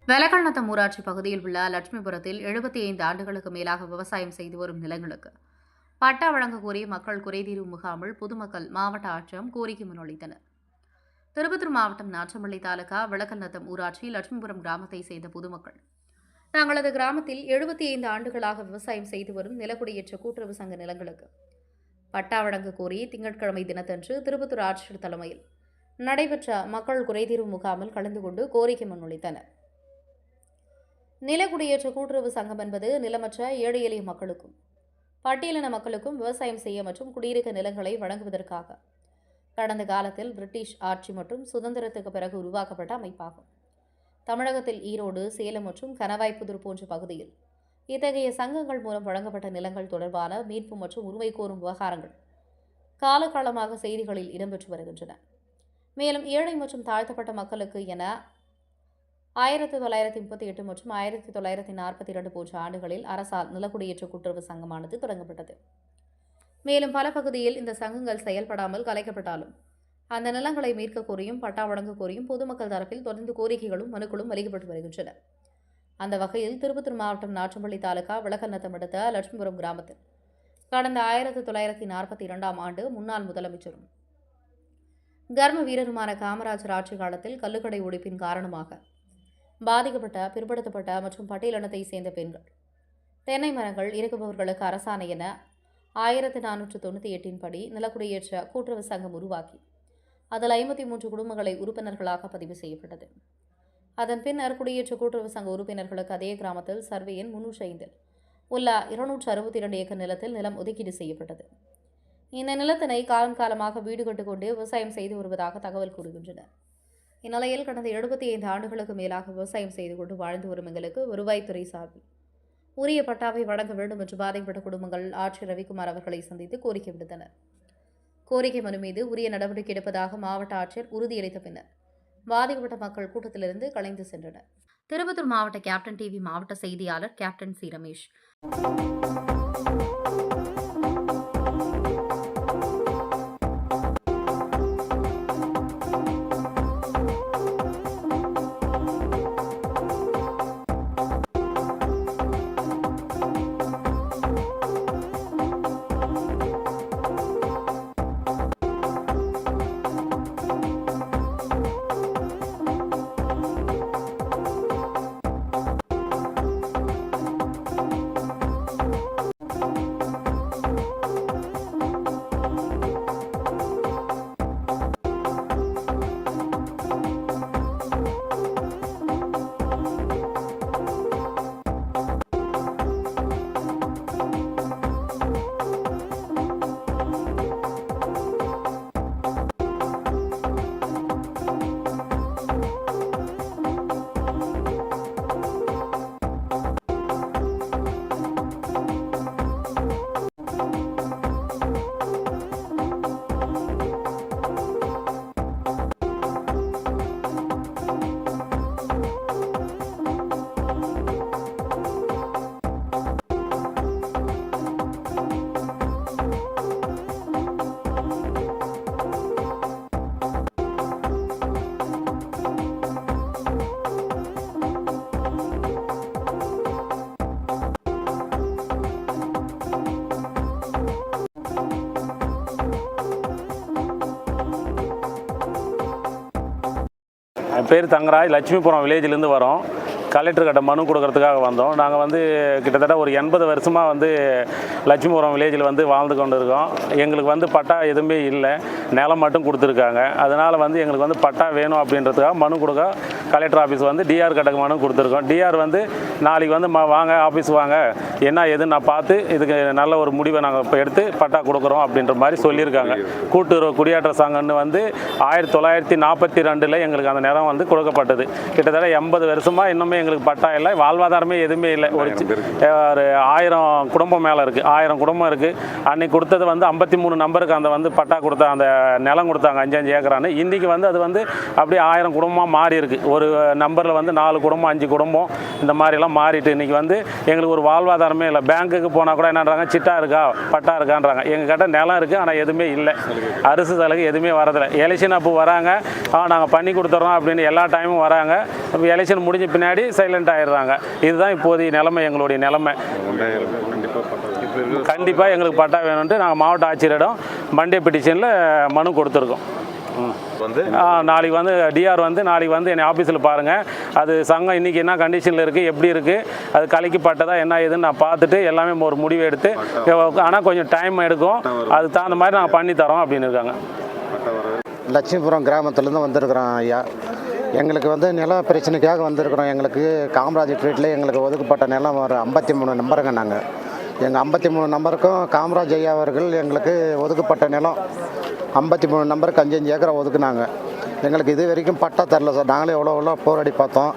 வெலக்கண்ணத்தம் ஊராட்சி பகுதியில் உள்ள லட்சுமிபுரத்தில் 75 ஆண்டுகளுக்கு மேலாக விவசாயம் செய்து வரும் நிலங்களுக்கு பட்டா வழங்க கோரி மக்கள் குறைதீர்வு முகாமில் பொதுமக்கள் மாவட்ட ஆட்சியம் கோரிக்கை முன்வைத்தனர். திருப்பத்தூர் மாவட்டம் நாச்சம்பள்ளி தாலுகா வெலக்கண்ணத்தம் ஊராட்சி லட்சுமிபுரம் கிராமத்தை சேர்ந்த பொதுமக்கள் தங்களது கிராமத்தில் 75 ஆண்டுகளாக விவசாயம் செய்து வரும் நிலக்குடியேற்ற கூட்டுறவு சங்க நிலங்களுக்கு பட்டா வழங்க கோரி திங்கட்கிழமை தினத்தன்று திருப்பத்தூர் ஆட்சியர் தலைமையில் நடைபெற்ற மக்கள் குறைதீர்வு முகாமில் கலந்து கொண்டு கோரிக்கை முன்வைத்தனர். நிலக்குடியேற்ற கூட்டுறவு சங்கம் என்பது நிலமற்ற ஏழை எளிய மக்களுக்கும் பட்டியலின மக்களுக்கும் விவசாயம் செய்ய மற்றும் குடியிருக்க நிலங்களை வழங்குவதற்காக கடந்த காலத்தில் பிரிட்டிஷ் ஆட்சி மற்றும் சுதந்திரத்துக்கு பிறகு உருவாக்கப்பட்ட அமைப்பாகும். தமிழகத்தில் ஈரோடு, சேலம் மற்றும் கணவாய்ப்புதூர் போன்ற பகுதியில் இத்தகைய சங்கங்கள் மூலம் வழங்கப்பட்ட நிலங்கள் தொடர்பான மீட்பு மற்றும் உரிமை கோரும் விவகாரங்கள் காலகாலமாக செய்திகளில் இடம்பெற்று வருகின்றன. மேலும் ஏழை மற்றும் தாழ்த்தப்பட்ட மக்களுக்கு என 1938 மற்றும் 1942 போன்ற ஆண்டுகளில் அரசால் நிலக்குடியேற்ற கூட்டுறவு சங்கமானது தொடங்கப்பட்டது. மேலும் பல பகுதியில் இந்த சங்கங்கள் செயல்படாமல் கலைக்கப்பட்டாலும் அந்த நிலங்களை மீட்க கோரியும் பட்டா வழங்க கோரியும் பொதுமக்கள் தரப்பில் தொடர்ந்து கோரிக்கைகளும் மனுக்களும் அளிக்கப்பட்டு வருகின்றன. அந்த வகையில் திருப்பத்தூர் மாவட்டம் நாச்சம்பள்ளி தாலுகா வெலக்கண்ணத்தம் அடுத்த லட்சுமிபுரம் கிராமத்தில் கடந்த 1942 ஆண்டு முன்னாள் முதலமைச்சரும் கர்ம வீரருமான காமராஜர் ஆட்சி காலத்தில் கள்ளுக்கடை ஒழிப்பின் காரணமாக பாதிக்கப்பட்ட பிற்படுத்தப்பட்ட மற்றும் பட்டியலினத்தை சேர்ந்த பெண்கள் தென்னை மரங்கள் இறக்குபவர்களுக்கு அரசாணை என 1498 படி நிலக்குடியேற்ற கூட்டுறவு சங்கம் உருவாக்கி அதில் 53 குடும்பங்களை உறுப்பினர்களாக பதிவு செய்யப்பட்டது. அதன் பின்னர் குடியேற்ற கூட்டுறவு சங்க உறுப்பினர்களுக்கு அதே கிராமத்தில் சர்வே எண் 305 உள்ள 262 ஏக்கர் நிலத்தில் நிலம் ஒதுக்கீடு செய்யப்பட்டது. இந்த நிலத்தினை காலம் காலமாக வீடு கட்டுக்கொண்டு விவசாயம் செய்து வருவதாக தகவல் கூறுகின்றன. இந்நிலையில் கடந்த 75 ஆண்டுகளுக்கு மேலாக விவசாயம் செய்து கொண்டு வாழ்ந்து வரும் எங்களுக்கு வருவாய்த்துறை சார்பில் உரிய பட்டாவை வழங்க வேண்டும் என்று பாதிக்கப்பட்ட குடும்பங்கள் ஆட்சியர் ரவிக்குமார் அவர்களை சந்தித்து கோரிக்கை விடுத்தனர். கோரிக்கை மனு மீது உரிய நடவடிக்கை எடுப்பதாக மாவட்ட ஆட்சியர் உறுதியளித்த பின்னர் பாதிக்கப்பட்ட மக்கள் கூட்டத்திலிருந்து கலைந்து சென்றனர். திருப்பத்தூர் மாவட்ட கேப்டன் டிவி மாவட்ட செய்தியாளர் கேப்டன் சி ரமேஷ். என் பேர் தங்கராஜ், லட்சுமிபுரம் வில்லேஜிலேருந்து வரோம். கலெக்டர்கிட்ட மனு கொடுக்கறதுக்காக வந்தோம். நாங்கள் கிட்டத்தட்ட ஒரு 80 வருஷமாக லட்சுமிபுரம் வில்லேஜில் வாழ்ந்து கொண்டு இருக்கோம். எங்களுக்கு பட்டா எதுவுமே இல்லை, நிலம் மட்டும் கொடுத்துருக்காங்க. அதனால் எங்களுக்கு பட்டா வேணும் அப்படின்றதுக்காக மனு கொடுக்க கலெக்டர் ஆஃபீஸ் டிஆர் கிட்ட மனு கொடுத்துருக்கோம். டிஆர் நாளைக்கு வாங்க ஆஃபீஸ் வாங்க, என்ன எதுன்னு நான் பார்த்து இதுக்கு நல்ல ஒரு முடிவை நாங்கள் இப்போ எடுத்து பட்டா கொடுக்குறோம் அப்படின்ற மாதிரி சொல்லியிருக்காங்க. கூட்டுறவு குடியேற்ற சங்கம்னு 1942 எங்களுக்கு அந்த நிலம் கொடுக்கப்பட்டது. கிட்டத்தட்ட 80 வருஷமாக இன்னுமே எங்களுக்கு பட்டா இல்லை, வாழ்வாதாரமே எதுவுமே இல்லை. ஒரு 1000 குடும்பம் மேலே இருக்குது, 1000 குடும்பம் இருக்குது. அன்றைக்கி கொடுத்தது 53 நம்பருக்கு அந்த பட்டா கொடுத்த அந்த நிலம் கொடுத்தாங்க 5 ஏக்கரானு. இன்றைக்கி அது அப்படியே 1000 குடும்பமாக மாறி இருக்குது. ஒரு நம்பரில் 4 குடும்பம் 5 குடும்பம் இந்த மாதிரிலாம் மாறிட்டு இன்றைக்கி எங்களுக்கு ஒரு வாழ்வாதாரமே இல்லை. பேங்க்குக்கு போனால் கூட என்னன்றாங்க, சிட்டா இருக்கா பட்டா இருக்கான்றாங்க. எங்கள் கிட்ட நிலம் இருக்குது, ஆனால் எதுவுமே இல்லை. அரசு சலுகை எதுவுமே வரதில்லை. எலெக்ஷன் அப்போ வராங்க, நாங்கள் பண்ணி கொடுத்துட்றோம் அப்படின்னு எல்லா டைமும் வராங்க. எலெக்ஷன் முடிஞ்ச பின்னாடி சைலண்ட் ஆயிடுறாங்க. இதுதான் இப்போதைய நிலைமை, எங்களுடைய நிலைமை. கண்டிப்பாக எங்களுக்கு பட்டா வேணும்ட்டு நாங்கள் மாவட்ட ஆட்சியரிடம் மண்டே பெட்டிஷனில் மனு கொடுத்துருக்கோம். நாளைக்கு வந்து டிஆர் வந்து நாளைக்கு வந்து என் ஆஃபீஸில் பாருங்கள். அது சங்கம் இன்றைக்கி என்ன கண்டிஷனில் இருக்குது, எப்படி இருக்குது, அது கலைக்கப்பட்டதா என்ன ஏதுன்னு நான் பார்த்துட்டு எல்லாமே ஒரு முடிவு எடுத்து, ஆனால் கொஞ்சம் டைம் எடுக்கும், அதுக்கு தகுந்த மாதிரி நாங்கள் பண்ணித்தரோம் அப்படின்னு இருக்காங்க. லட்சுமிபுரம் கிராமத்துலேருந்து வந்திருக்கிறோம் ஐயா. எங்களுக்கு வந்து நில பிரச்சனைக்காக வந்திருக்கிறோம். எங்களுக்கு காமராஜ் ஸ்ட்ரீட்டில் எங்களுக்கு ஒதுக்கப்பட்ட நிலம் ஒரு 53 நம்பருங்க. நாங்கள் எங்கள் 53 நம்பருக்கும் காமராஜ் ஐயா அவர்கள் எங்களுக்கு ஒதுக்கப்பட்ட நிலம் 53 நம்பருக்கு 5 ஏக்கரை ஒதுக்குனாங்க. எங்களுக்கு இது வரைக்கும் பட்டா தரல சார். நாங்களே எவ்வளோ போராடி பார்த்தோம்,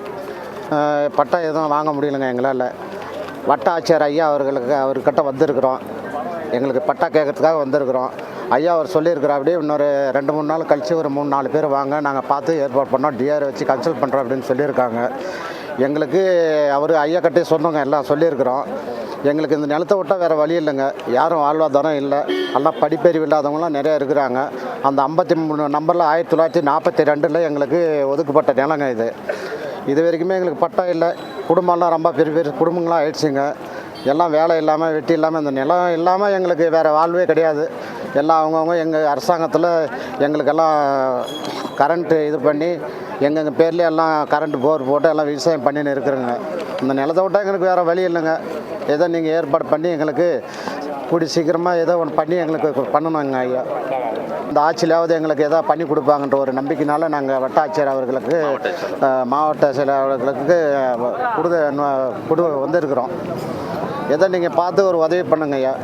பட்டா எதுவும் வாங்க முடியலைங்க எங்களால். வட்ட ஆட்சியர் ஐயா அவர்கிட்ட வந்திருக்கிறோம். எங்களுக்கு பட்டா கேட்கறதுக்காக வந்திருக்கிறோம். ஐயா அவர் சொல்லியிருக்கிறா அப்படியே இன்னொரு 2-3 நாள் கழித்து ஒரு 3-4 பேர் வாங்க, நாங்கள் பார்த்து ஏற்பாடு பண்ணோம், டிஆர் வச்சு கன்சல்ட் பண்ணுறோம் அப்படின்னு சொல்லியிருக்காங்க. எங்களுக்கு அவர் ஐயா கிட்டே சொன்னோங்க, எல்லாம் சொல்லியிருக்கிறோம். எங்களுக்கு இந்த நிலத்தை விட்டால் வேறு வழி இல்லைங்க. யாரும் வாழ்வாதாரம் இல்லை, எல்லாம் படிப்பறிவு இல்லாதவங்களாம் நிறையா இருக்கிறாங்க. அந்த 53 நம்பரில் 1942 எங்களுக்கு ஒதுக்கப்பட்ட நிலங்க இது. இது வரைக்குமே எங்களுக்கு பட்டா இல்லை. குடும்பம்லாம் ரொம்ப பெரிய பெரிய குடும்பங்களாக ஆயிடுச்சுங்க. எல்லாம் வேலை இல்லாமல் வெட்டி இல்லாமல் இந்த நிலம் இல்லாமல் எங்களுக்கு வேறு வாழ்வே கிடையாது. எல்லாம் அவங்கவுங்க எங்கள் அரசாங்கத்தில் எங்களுக்கெல்லாம் கரண்ட்டு இது பண்ணி எங்கள் பேர்லேயே எல்லாம் கரண்ட் போர் போட்டு எல்லாம் விவசாயம் பண்ணின்னு இருக்கிறோங்க. இந்த நிலத்தை விட்டால் எங்களுக்கு வேறு வழி இல்லைங்க. ஏதோ நீங்கள் ஏற்பாடு பண்ணி எங்களுக்கு கூடி சீக்கிரமாக ஏதோ ஒன்று பண்ணி எங்களுக்கு பண்ணணுங்க ஐயா. இந்த ஆட்சியிலாவது எங்களுக்கு ஏதோ பண்ணி கொடுப்பாங்கன்ற ஒரு நம்பிக்கையினால நாங்கள் வட்ட ஆட்சியர் அவர்களுக்கு மாவட்ட செயலர் அவர்களுக்கு வந்திருக்கிறோம். ஏதோ நீங்கள் பார்த்து ஒரு உதவி பண்ணுங்க ஐயா.